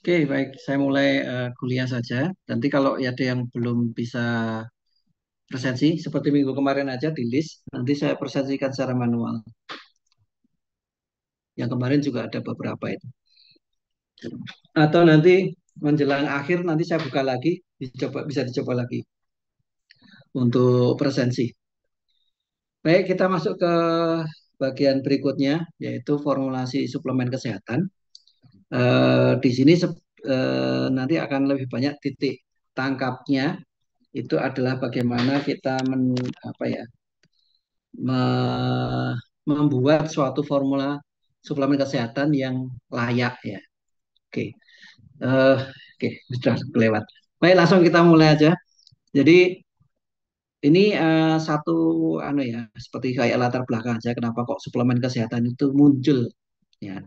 Oke, baik. Saya mulai kuliah saja. Nanti kalau ada yang belum bisa presensi, seperti minggu kemarin aja di list, nanti saya presensikan secara manual. Yang kemarin juga ada beberapa itu. Atau nanti menjelang akhir nanti saya buka lagi, bisa dicoba lagi untuk presensi. Baik, kita masuk ke bagian berikutnya, yaitu formulasi suplemen kesehatan. Di sini nanti akan lebih banyak titik tangkapnya itu adalah bagaimana kita apa ya, membuat suatu formula suplemen kesehatan yang layak ya. Oke, Eh, oke, sudah kelewat. Baik, langsung kita mulai aja. Jadi ini satu anu ya, seperti kayak latar belakang aja kenapa kok suplemen kesehatan itu muncul ya.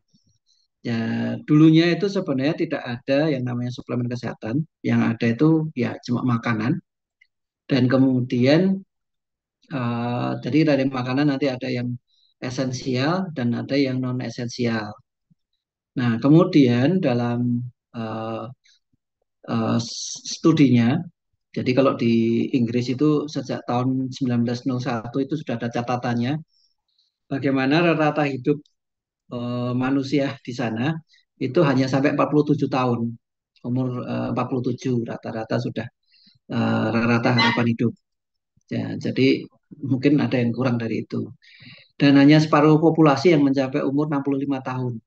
Ya, dulunya itu sebenarnya tidak ada yang namanya suplemen kesehatan. Yang ada itu ya cuma makanan dan kemudian jadi dari makanan nanti ada yang esensial dan ada yang non esensial. Nah, kemudian dalam uh, studinya, jadi kalau di Inggris itu sejak tahun 1901 itu sudah ada catatannya bagaimana rata-rata hidup manusia di sana itu hanya sampai 47 tahun. Umur 47 rata-rata sudah rata harapan hidup. Ya, jadi mungkin ada yang kurang dari itu. Dan hanya separuh populasi yang mencapai umur 65 tahun.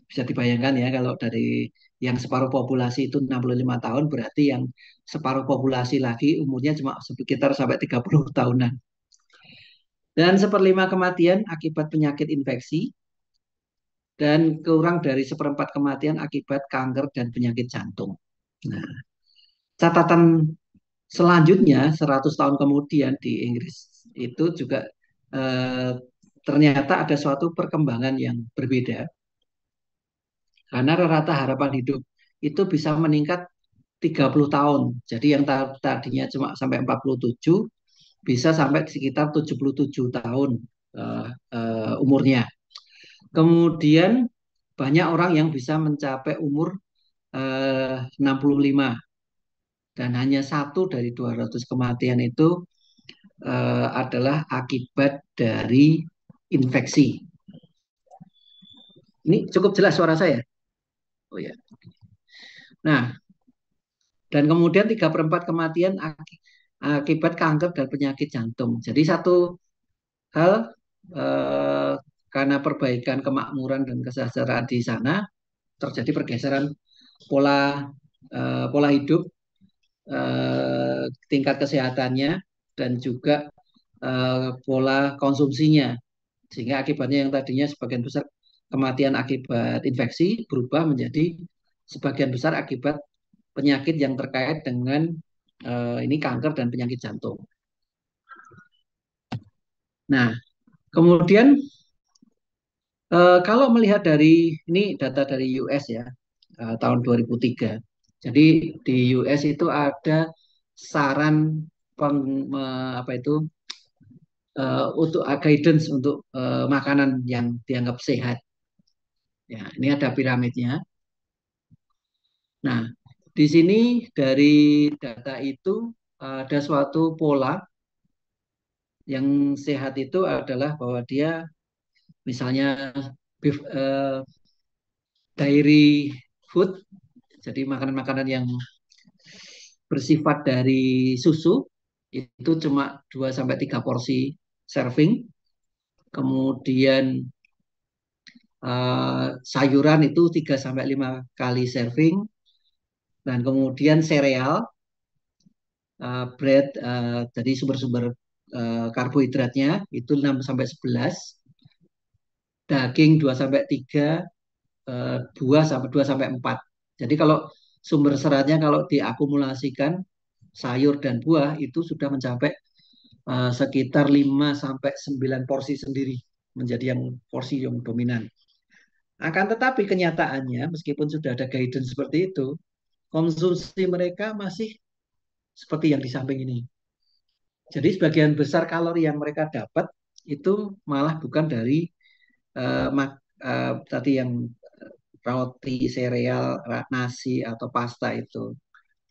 Bisa dibayangkan ya kalau dari yang separuh populasi itu 65 tahun berarti yang separuh populasi lagi umurnya cuma sekitar sampai 30 tahunan. Dan seperlima kematian akibat penyakit infeksi dan kurang dari seperempat kematian akibat kanker dan penyakit jantung. Nah, catatan selanjutnya 100 tahun kemudian di Inggris itu juga eh, ternyata ada suatu perkembangan yang berbeda karena rata harapan hidup itu bisa meningkat 30 tahun. Jadi yang tadinya cuma sampai 47 bisa sampai sekitar 77 tahun umurnya. Kemudian banyak orang yang bisa mencapai umur 65 dan hanya satu dari 200 kematian itu adalah akibat dari infeksi. Ini cukup jelas suara saya. Oh ya. Nah, dan kemudian 3/4 kematian akibat kanker dan penyakit jantung. Jadi satu hal eh, karena perbaikan kemakmuran dan kesejahteraan di sana terjadi pergeseran pola pola hidup, tingkat kesehatannya dan juga pola konsumsinya. Sehingga akibatnya yang tadinya sebagian besar kematian akibat infeksi berubah menjadi sebagian besar akibat penyakit yang terkait dengan ini kanker dan penyakit jantung. Nah, kemudian kalau melihat dari ini data dari US ya, tahun 2003. Jadi di US itu ada saran apa itu untuk guidance untuk makanan yang dianggap sehat. Ya, ini ada piramidnya. Nah, di sini dari data itu ada suatu pola yang sehat itu adalah bahwa dia misalnya dairy food, jadi makanan-makanan yang bersifat dari susu itu cuma 2 sampai 3 porsi serving. Kemudian sayuran itu 3 sampai 5 kali serving dan kemudian sereal, bread dari sumber-sumber karbohidratnya itu 6 sampai 11, daging 2 sampai 3, buah sampai 2 sampai 4. Jadi kalau sumber seratnya kalau diakumulasikan sayur dan buah itu sudah mencapai sekitar 5 sampai 9 porsi sendiri menjadi yang porsi yang dominan. Akan tetapi kenyataannya meskipun sudah ada guidance seperti itu, konsumsi mereka masih seperti yang di samping ini. Jadi sebagian besar kalori yang mereka dapat itu malah bukan dari tadi yang roti, sereal, nasi atau pasta itu.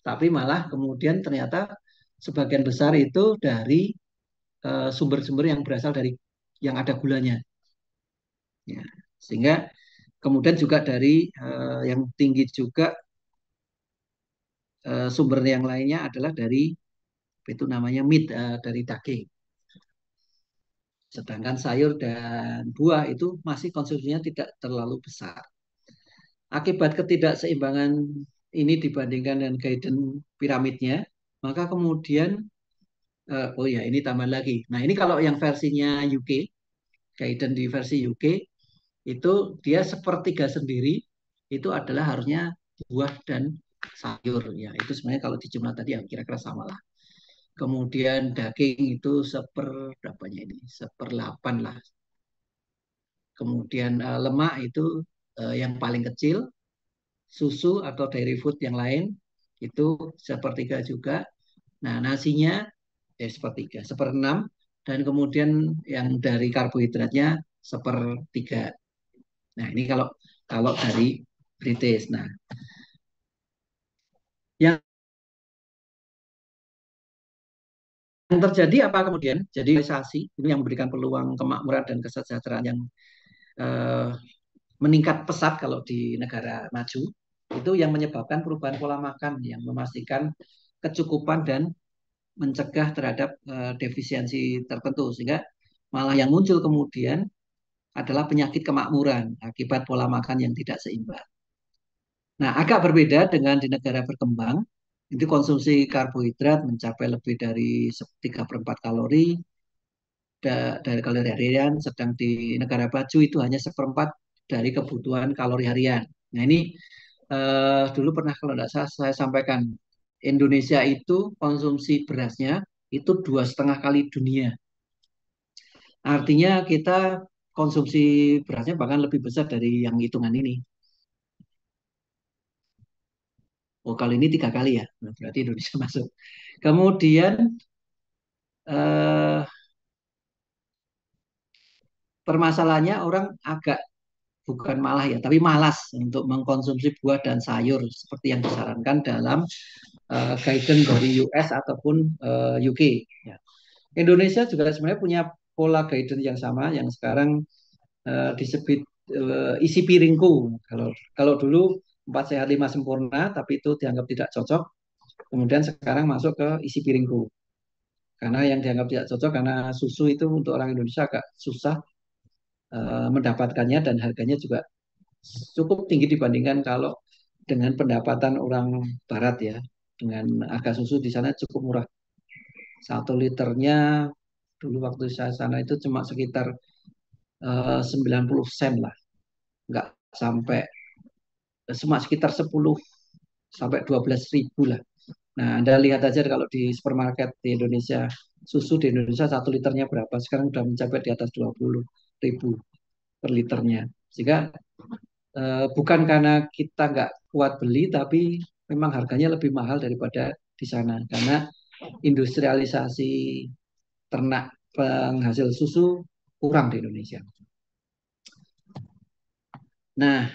Tapi malah kemudian ternyata sebagian besar itu dari sumber-sumber yang berasal dari yang ada gulanya. Ya. Sehingga kemudian juga dari yang tinggi juga sumber yang lainnya adalah dari itu namanya meat, dari daging. Sedangkan sayur dan buah itu masih konsumsinya tidak terlalu besar. Akibat ketidakseimbangan ini dibandingkan dengan guidance piramidnya, maka kemudian oh ya ini tambah lagi. Nah ini kalau yang versinya UK, guidance di versi UK itu dia sepertiga sendiri itu adalah harusnya buah dan sayur ya itu sebenarnya kalau di jumlah tadi ya kira-kira sama lah. Kemudian daging itu berapanya ini? Seperlapan lah. Kemudian lemak itu yang paling kecil, susu atau dairy food yang lain itu sepertiga juga. Nah, nasinya sepertiga, seperenam, dan kemudian yang dari karbohidratnya sepertiga. Nah, ini kalau kalau dari British. Nah, yang terjadi apa kemudian? Jadi realisasi ini yang memberikan peluang kemakmuran dan kesejahteraan yang eh, meningkat pesat kalau di negara maju itu yang menyebabkan perubahan pola makan yang memastikan kecukupan dan mencegah terhadap defisiensi tertentu sehingga malah yang muncul kemudian adalah penyakit kemakmuran akibat pola makan yang tidak seimbang. Nah, agak berbeda dengan di negara berkembang, itu konsumsi karbohidrat mencapai lebih dari 3/4 kalori dari kalori harian, sedang di negara maju itu hanya seperempat dari kebutuhan kalori harian. Nah ini dulu pernah kalau tidak salah saya sampaikan, Indonesia itu konsumsi berasnya itu 2,5 kali dunia. Artinya kita konsumsi berasnya bahkan lebih besar dari yang hitungan ini. Oh, kali ini 3 kali ya, nah, berarti Indonesia masuk. Kemudian eh, permasalahannya orang agak bukan malah ya, tapi malas untuk mengkonsumsi buah dan sayur seperti yang disarankan dalam guidance dari US ataupun UK. Ya. Indonesia juga sebenarnya punya pola guidance yang sama yang sekarang disebut isi piringku. Kalau kalau dulu 4 sehat 5 sempurna, tapi itu dianggap tidak cocok. Kemudian sekarang masuk ke isi piringku. Karena yang dianggap tidak cocok karena susu itu untuk orang Indonesia agak susah mendapatkannya dan harganya juga cukup tinggi dibandingkan kalau dengan pendapatan orang Barat ya. Dengan harga susu di sana cukup murah. 1 liternya dulu waktu saya sana itu cuma sekitar 90 sen lah. Nggak sampai, cuma sekitar 10 sampai 12 ribu lah. Nah, Anda lihat aja kalau di supermarket di Indonesia, susu di Indonesia 1 liternya berapa. Sekarang sudah mencapai di atas 20 ribu per liternya. Sehingga bukan karena kita nggak kuat beli, tapi memang harganya lebih mahal daripada di sana. Karena industrialisasi ternak penghasil susu kurang di Indonesia. Nah,